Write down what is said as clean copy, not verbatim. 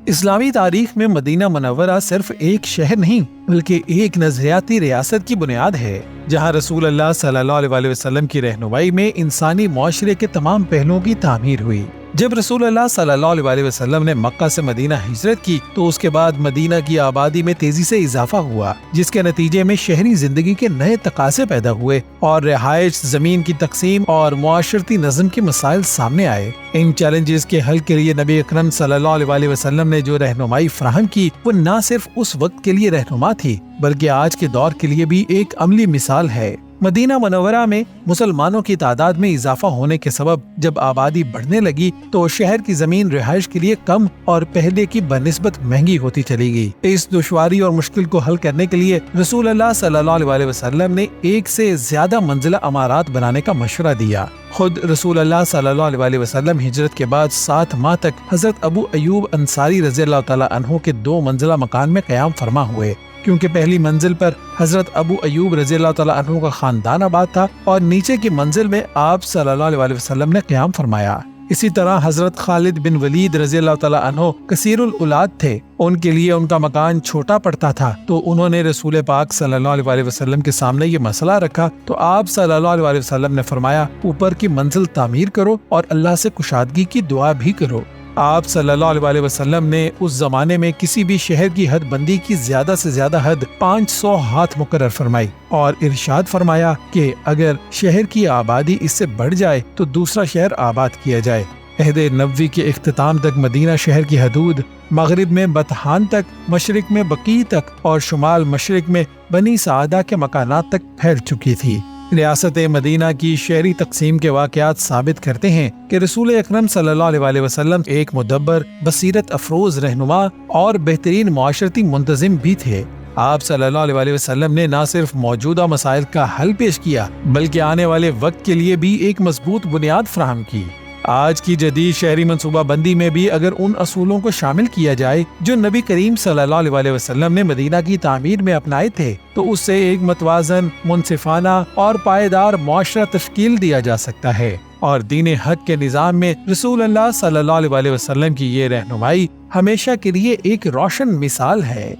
اسلامی تاریخ میں مدینہ منورہ صرف ایک شہر نہیں بلکہ ایک نظریاتی ریاست کی بنیاد ہے، جہاں رسول اللہ صلی اللہ علیہ وسلم کی رہنمائی میں انسانی معاشرے کے تمام پہلوؤں کی تعمیر ہوئی۔ جب رسول اللہ صلی اللہ علیہ وسلم نے مکہ سے مدینہ ہجرت کی تو اس کے بعد مدینہ کی آبادی میں تیزی سے اضافہ ہوا، جس کے نتیجے میں شہری زندگی کے نئے تقاضے پیدا ہوئے اور رہائش، زمین کی تقسیم اور معاشرتی نظم کے مسائل سامنے آئے۔ ان چیلنجز کے حل کے لیے نبی اکرم صلی اللہ علیہ وسلم نے جو رہنمائی فراہم کی وہ نہ صرف اس وقت کے لیے رہنما تھی بلکہ آج کے دور کے لیے بھی ایک عملی مثال ہے۔ مدینہ منورہ میں مسلمانوں کی تعداد میں اضافہ ہونے کے سبب جب آبادی بڑھنے لگی تو شہر کی زمین رہائش کے لیے کم اور پہلے کی بنسبت مہنگی ہوتی چلی گئی۔ اس دشواری اور مشکل کو حل کرنے کے لیے رسول اللہ صلی اللہ علیہ وسلم نے ایک سے زیادہ منزلہ عمارات بنانے کا مشورہ دیا۔ خود رسول اللہ صلی اللہ علیہ وسلم ہجرت کے بعد 7 ماہ تک حضرت ابو ایوب انصاری رضی اللہ تعالی عنہ کے 2 منزلہ مکان میں قیام فرما ہوئے، کیونکہ پہلی منزل پر حضرت ابو ایوب رضی اللہ تعالی عنہ کا خاندان آباد تھا اور نیچے کی منزل میں آپ صلی اللہ علیہ وسلم نے قیام فرمایا۔ اسی طرح حضرت خالد بن ولید رضی اللہ تعالی عنہ کثیر الاولاد تھے، ان کے لیے ان کا مکان چھوٹا پڑتا تھا، تو انہوں نے رسول پاک صلی اللہ علیہ وسلم کے سامنے یہ مسئلہ رکھا تو آپ صلی اللہ علیہ وسلم نے فرمایا اوپر کی منزل تعمیر کرو اور اللہ سے کشادگی کی دعا بھی کرو۔ آپ صلی اللہ علیہ وسلم نے اس زمانے میں کسی بھی شہر کی حد بندی کی زیادہ سے زیادہ حد 500 ہاتھ مقرر فرمائی اور ارشاد فرمایا کہ اگر شہر کی آبادی اس سے بڑھ جائے تو دوسرا شہر آباد کیا جائے۔ عہد نبوی کے اختتام تک مدینہ شہر کی حدود مغرب میں بطحان تک، مشرق میں بقیع تک اور شمال مشرق میں بنی سعادہ کے مکانات تک پھیل چکی تھی۔ ریاست مدینہ کی شہری تقسیم کے واقعات ثابت کرتے ہیں کہ رسول اکرم صلی اللہ علیہ وسلم ایک مدبر، بصیرت افروز رہنما اور بہترین معاشرتی منتظم بھی تھے۔ آپ صلی اللہ علیہ وسلم نے نہ صرف موجودہ مسائل کا حل پیش کیا بلکہ آنے والے وقت کے لیے بھی ایک مضبوط بنیاد فراہم کی۔ آج کی جدید شہری منصوبہ بندی میں بھی اگر ان اصولوں کو شامل کیا جائے جو نبی کریم صلی اللہ علیہ وسلم نے مدینہ کی تعمیر میں اپنائے تھے تو اس سے ایک متوازن، منصفانہ اور پائیدار معاشرہ تشکیل دیا جا سکتا ہے، اور دین حق کے نظام میں رسول اللہ صلی اللہ علیہ وسلم کی یہ رہنمائی ہمیشہ کے لیے ایک روشن مثال ہے۔